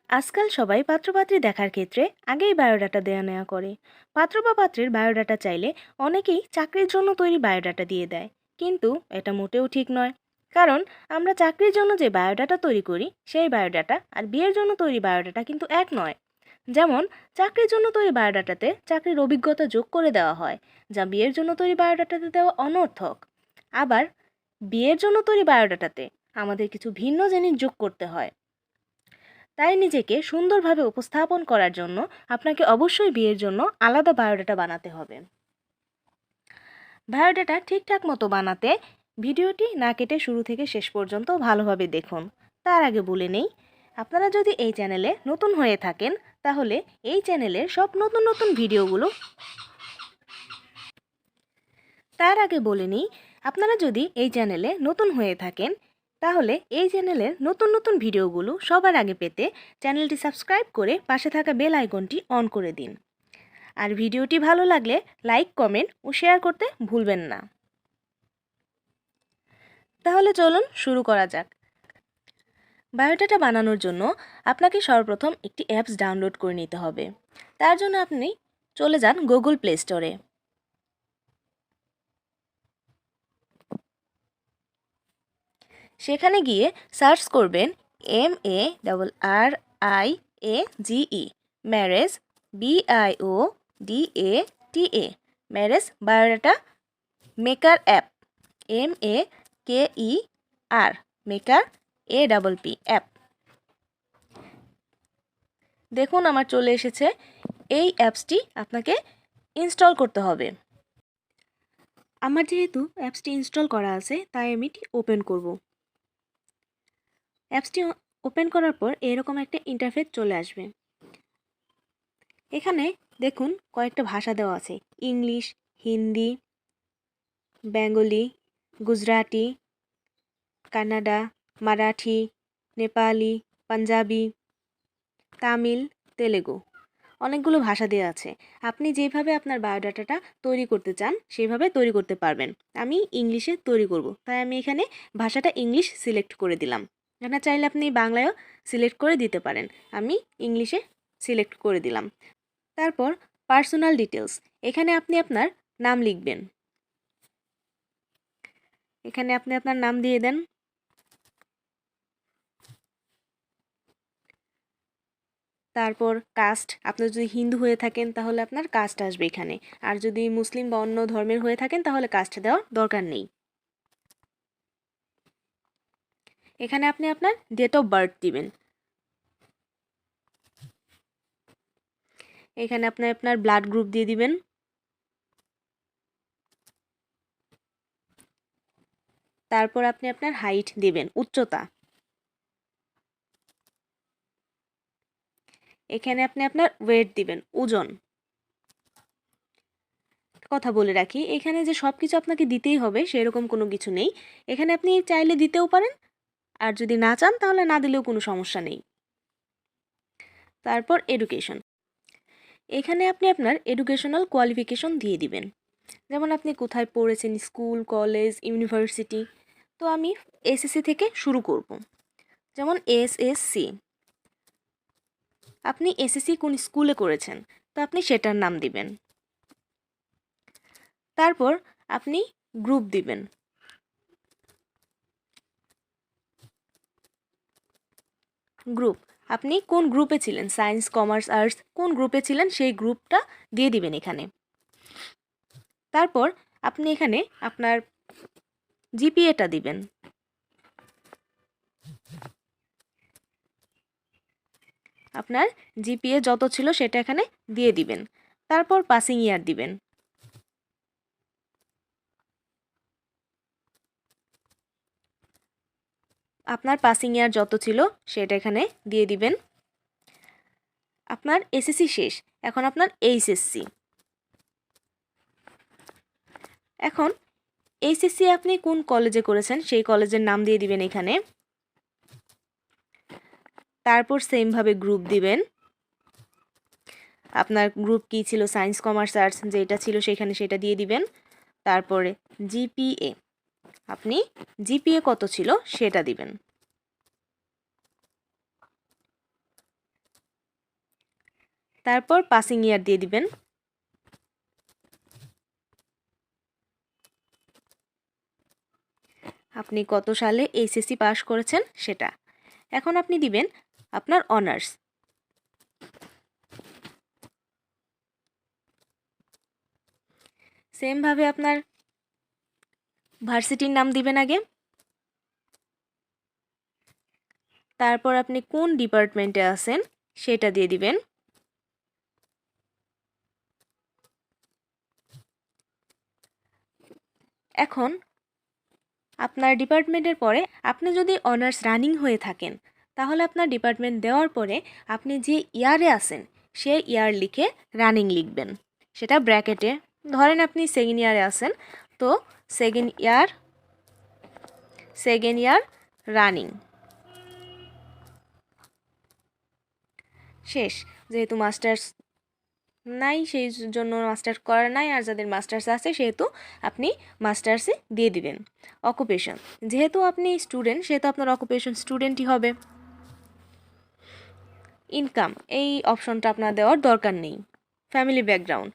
আজকাল সবাই পাত্রপাত্রী দেখার ক্ষেত্রে আগেই বায়োডাটা দেয়া নেওয়া করে। পাত্র বা পাত্রের বায়োডাটা চাইলে অনেকেই চাকরির জন্য তৈরি বায়োডাটা দিয়ে দেয়, কিন্তু এটা মোটেও ঠিক নয়। কারণ আমরা চাকরির জন্য যে বায়োডাটা তৈরি করি সেই বায়োডাটা আর বিয়ের জন্য তৈরি বায়োডাটা কিন্তু এক নয়। যেমন চাকরির জন্য তৈরি বায়োডাটাতে চাকরির অভিজ্ঞতা যোগ করে দেওয়া হয়, যা বিয়ের জন্য তৈরি বায়োডাটাতে দেওয়া অনর্থক। আবার বিয়ের জন্য তৈরি বায়োডাটাতে আমাদের কিছু ভিন্ন জিনিস যোগ করতে হয়। তাই নিজেকে সুন্দরভাবে উপস্থাপন করার জন্য আপনাকে অবশ্যই বিয়ের জন্য আলাদা বায়োডাটা বানাতে হবে। বায়োডাটা ঠিকঠাক মতো বানাতে ভিডিওটি না কেটে শুরু থেকে শেষ পর্যন্ত ভালোভাবে দেখুন। তার আগে বলে নেই, আপনারা যদি এই চ্যানেলে নতুন হয়ে থাকেন তাহলে এই চ্যানেলের সব নতুন নতুন ভিডিওগুলো তার আগে বলে নিই আপনারা যদি এই চ্যানেলে নতুন হয়ে থাকেন তাহলে এই চ্যানেলের নতুন নতুন ভিডিওগুলো সবার আগে পেতে চ্যানেলটি সাবস্ক্রাইব করে পাশে থাকা বেল আইকনটি অন করে দিন। আর ভিডিওটি ভালো লাগলে লাইক, কমেন্ট ও শেয়ার করতে ভুলবেন না। তাহলে চলুন শুরু করা যাক। বায়োডাটা বানানোর জন্য আপনাকে সর্বপ্রথম একটি অ্যাপস ডাউনলোড করে নিতে হবে। তার জন্য আপনি চলে যান গুগল প্লে স্টোরে। সেখানে গিয়ে সার্চ করবেন MARRIAGE marriage BIODATA marriage biodata maker app MEKER maker APP app. দেখুন আমার চলে এসেছে। এই অ্যাপসটি আপনাকে ইনস্টল করতে হবে। আমার যেহেতু অ্যাপসটি ইনস্টল করা আছে তাই আমি এটি ওপেন করব। অ্যাপসটি ওপেন করার পর এরকম একটা ইন্টারফেস চলে আসবে। এখানে দেখুন কয়েকটা ভাষা দেওয়া আছে: ইংলিশ, হিন্দি, বেঙ্গলি, গুজরাটি, কানাডা, মারাঠি, নেপালি, পাঞ্জাবি, তামিল, তেলেগু। অনেকগুলো ভাষা দেওয়া আছে। আপনি যেভাবে আপনার বায়োডাটাটা তৈরি করতে চান সেইভাবে তৈরি করতে পারবেন। আমি ইংলিশে তৈরি করব, তাই আমি এখানে ভাষাটা ইংলিশ সিলেক্ট করে দিলাম। এখানে চাইলে আপনি বাংলায়ও সিলেক্ট করে দিতে পারেন। আমি ইংলিশে সিলেক্ট করে দিলাম। তারপর পার্সোনাল ডিটেলস, এখানে আপনি আপনার নাম লিখবেন। এখানে আপনি আপনার নাম দিয়ে দেন। তারপর কাস্ট, আপনি যদি হিন্দু হয়ে থাকেন তাহলে আপনার কাস্ট আসবে এখানে। আর যদি মুসলিম বা অন্য ধর্মের হয়ে থাকেন তাহলে কাস্ট দেওয়ার দরকার নেই। এখানে আপনি আপনার ডেট অফ বার্থ দিবেন। এখানে আপনি আপনার ব্লাড গ্রুপ দিয়ে দিবেন। তারপর আপনি আপনার হাইট দিবেন, উচ্চতা। এখানে আপনি আপনার ওয়েট দিবেন, ওজন। কথা বলে রাখি, এখানে যে সব কিছু আপনাকে দিতেই হবে সেরকম কোনো কিছু নেই। এখানে আপনি চাইলে দিতেও পারেন, আর যদি না চান তাহলে না দিলেও কোনো সমস্যা নেই। তারপর এডুকেশন, এখানে আপনি আপনার এডুকেশনাল কোয়ালিফিকেশন দিয়ে দিবেন। যেমন আপনি কোথায় পড়েছেন, স্কুল, কলেজ, ইউনিভার্সিটি। তো আমি এসএসসি থেকে শুরু করব। যেমন এসএসসি, আপনি এসএসসি কোন স্কুলে করেছেন তো আপনি সেটার নাম দিবেন। তারপর আপনি গ্রুপ দিবেন। গ্রুপ, আপনি কোন গ্রুপে ছিলেন, সায়েন্স, কমার্স, আর্টস, কোন গ্রুপে ছিলেন সেই গ্রুপটা দিয়ে দিবেন এখানে। তারপর আপনি এখানে আপনার জিপিএটা দিবেন। আপনার জিপিএ যত ছিল সেটা এখানে দিয়ে দিবেন। তারপর পাসিং ইয়ার দিবেন। আপনার পাসিং ইয়ার যত ছিল সেটা এখানে দিয়ে দিবেন। আপনার এসএসসি শেষ, এখন আপনার এইচএসসি। এখন এইচএসসি আপনি কোন কলেজে করেছেন সেই কলেজের নাম দিয়ে দিবেন এখানে। তারপর সেমভাবে গ্রুপ দিবেন। আপনার গ্রুপ কি ছিল, সায়েন্স, কমার্স, আর্টস, যেটা ছিল সেখানে সেটা দিয়ে দিবেন। তারপরে জিপিএ, আপনি জিপিএ কত ছিল সেটা দিবেন। তারপর পাসিং ইয়ার দিয়ে দিবেন। আপনি কত সালে এইচএসসি পাস করেছেন সেটা। এখন আপনি দিবেন আপনার অনার্স। সেমভাবে আপনার ভার্সিটির নাম দিবেন আগে। তারপর আপনি কোন ডিপার্টমেন্টে আছেন সেটা দিয়ে দিবেন। এখন আপনার ডিপার্টমেন্টের পরে আপনি যদি অনার্স রানিং হয়ে থাকেন তাহলে আপনার ডিপার্টমেন্ট দেওয়ার পরে আপনি যে ইয়ারে আছেন সেই ইয়ার লিখে রানিং লিখবেন, সেটা ব্র্যাকেটে। ধরেন আপনি সেকেন্ড ইয়ারে আছেন, তো সেকেন্ড ইয়ার রানিং। শেষ। যেহেতু মাস্টার্স নাই সেই জন্য মাস্টার্স করার নাই, আর যাদের মাস্টার্স আছে সেহেতু আপনি মাস্টার্সে দিয়ে দিবেন। অকুপেশন, যেহেতু আপনি স্টুডেন্ট সেহেতু আপনার অকুপেশন স্টুডেন্টই হবে। ইনকাম, এই অপশনটা আপনার দেওয়ার দরকার নেই। ফ্যামিলি ব্যাকগ্রাউন্ড,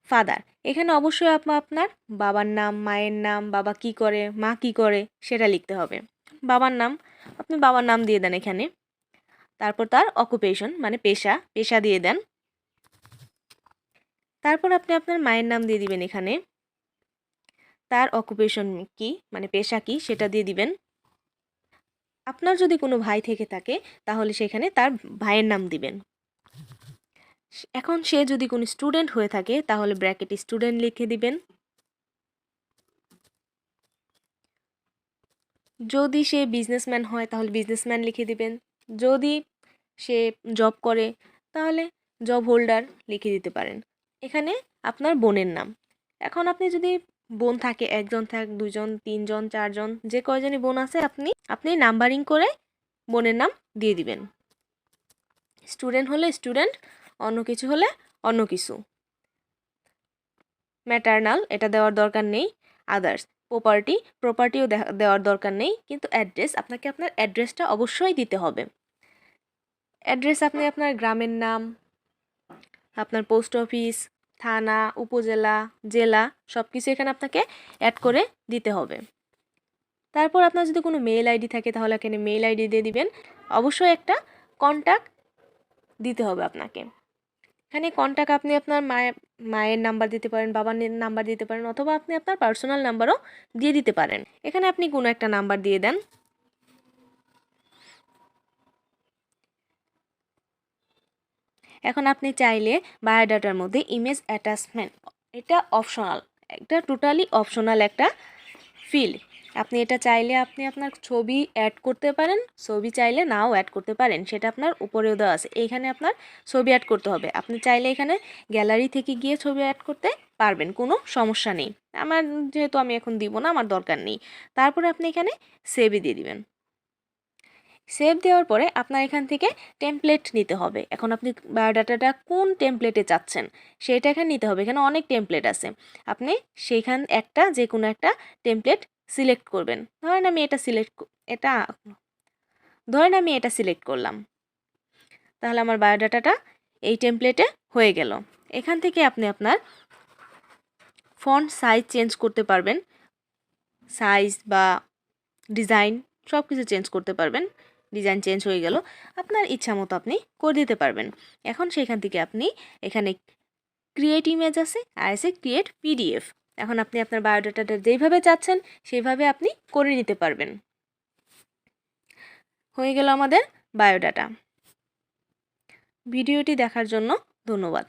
ফাদার, এখানে অবশ্যই আপনার বাবার নাম, মায়ের নাম, বাবা কি করে, মা কি করে সেটা লিখতে হবে। বাবার নাম, আপনি বাবার নাম দিয়ে দেন এখানে। তারপর তার অকুপেশন মানে পেশা দিয়ে দেন। তারপর আপনি আপনার মায়ের নাম দিয়ে দিবেন এখানে। তার অকুপেশন কি মানে পেশা কি সেটা দিয়ে দিবেন। আপনার যদি কোনো ভাই থেকে থাকে তাহলে সেখানে তার ভাইয়ের নাম দিবেন। এখন সে যদি কোনো স্টুডেন্ট হয়ে থাকে তাহলে ব্র্যাকেটে স্টুডেন্ট লিখে দিবেন। যদি সে বিজনেসম্যান হয় তাহলে বিজনেসম্যান লিখে দিবেন। যদি সে জব করে তাহলে জব হোল্ডার লিখে দিতে পারেন। এখানে আপনার বোনের নাম। এখন আপনি যদি বোন থাকে, একজন থাক, দুজন, তিনজন, চারজন, যে কয়জনই বোন আছে আপনি নাম্বারিং করে বোনের নাম দিয়ে দিবেন। স্টুডেন্ট হলে স্টুডেন্ট, অন্য কিছু হলে অন্য কিছু। ম্যাটারনাল, এটা দেওয়ার দরকার নেই। আদার্স, প্রপার্টিও দেওয়ার দরকার নেই, কিন্তু অ্যাড্রেস, আপনাকে আপনার অ্যাড্রেসটা অবশ্যই দিতে হবে। অ্যাড্রেস আপনি আপনার গ্রামের নাম, আপনার পোস্ট অফিস, থানা, উপজেলা, জেলা সব কিছু এখানে আপনাকে অ্যাড করে দিতে হবে। তারপর আপনার যদি কোনো মেল আইডি থাকে তাহলে এখানে মেল আইডি দিয়ে দিবেন। অবশ্যই একটা কন্ট্যাক্ট দিতে হবে আপনাকে। এখানে কন্ট্যাক্ট আপনি আপনার মায়ের নাম্বার দিতে পারেন, বাবার নাম্বার দিতে পারেন, অথবা আপনি আপনার পার্সোনাল নাম্বারও দিয়ে দিতে পারেন। এখানে আপনি কোনো একটা নাম্বার দিয়ে দেন। এখন আপনি চাইলে বায়োডাটার মধ্যে ইমেজ অ্যাটাচমেন্ট, এটা অপশনাল, এটা টোটালি অপশনাল একটা ফিল্ড। আপনি এটা চাইলে আপনি আপনার ছবি অ্যাড করতে পারেন, ছবি চাইলে নাও অ্যাড করতে পারেন, সেটা আপনার উপরেও দেওয়া আছে। এইখানে আপনার ছবি অ্যাড করতে হবে। আপনি চাইলে এখানে গ্যালারি থেকে গিয়ে ছবি অ্যাড করতে পারবেন, কোনো সমস্যা নেই। যেহেতু আমি এখন দিব না, আমার দরকার নেই। তারপরে আপনি এখানে সেভই দিয়ে দিবেন। সেভ দেওয়ার পরে আপনার এখান থেকে টেমপ্লেট নিতে হবে। এখন আপনি বায়োডাটাটা কোন টেমপ্লেটে চাচ্ছেন সেটা এখানে নিতে হবে। এখানে অনেক টেমপ্লেট আছে, আপনি যে কোনো একটা টেমপ্লেট সিলেক্ট করবেন। ধরেন আমি এটা সিলেক্ট করলাম, তাহলে আমার বায়োডাটাটা এই টেমপ্লেটে হয়ে গেল। এখান থেকে আপনি আপনার ফন্ট সাইজ চেঞ্জ করতে পারবেন, সাইজ বা ডিজাইন সব কিছু চেঞ্জ করতে পারবেন। ডিজাইন চেঞ্জ হয়ে গেল, আপনার ইচ্ছা মতো আপনি করে দিতে পারবেন। এখন সেখান থেকে আপনি এখানে ক্রিয়েট ইমেজ আছে আর আছে ক্রিয়েট পিডিএফ। এখন আপনি আপনার বায়োডাটাটা যেইভাবে চাচ্ছেন সেইভাবে আপনি করে নিতে পারবেন। হয়ে গেল আমাদের বায়োডাটা। ভিডিওটি দেখার জন্য ধন্যবাদ।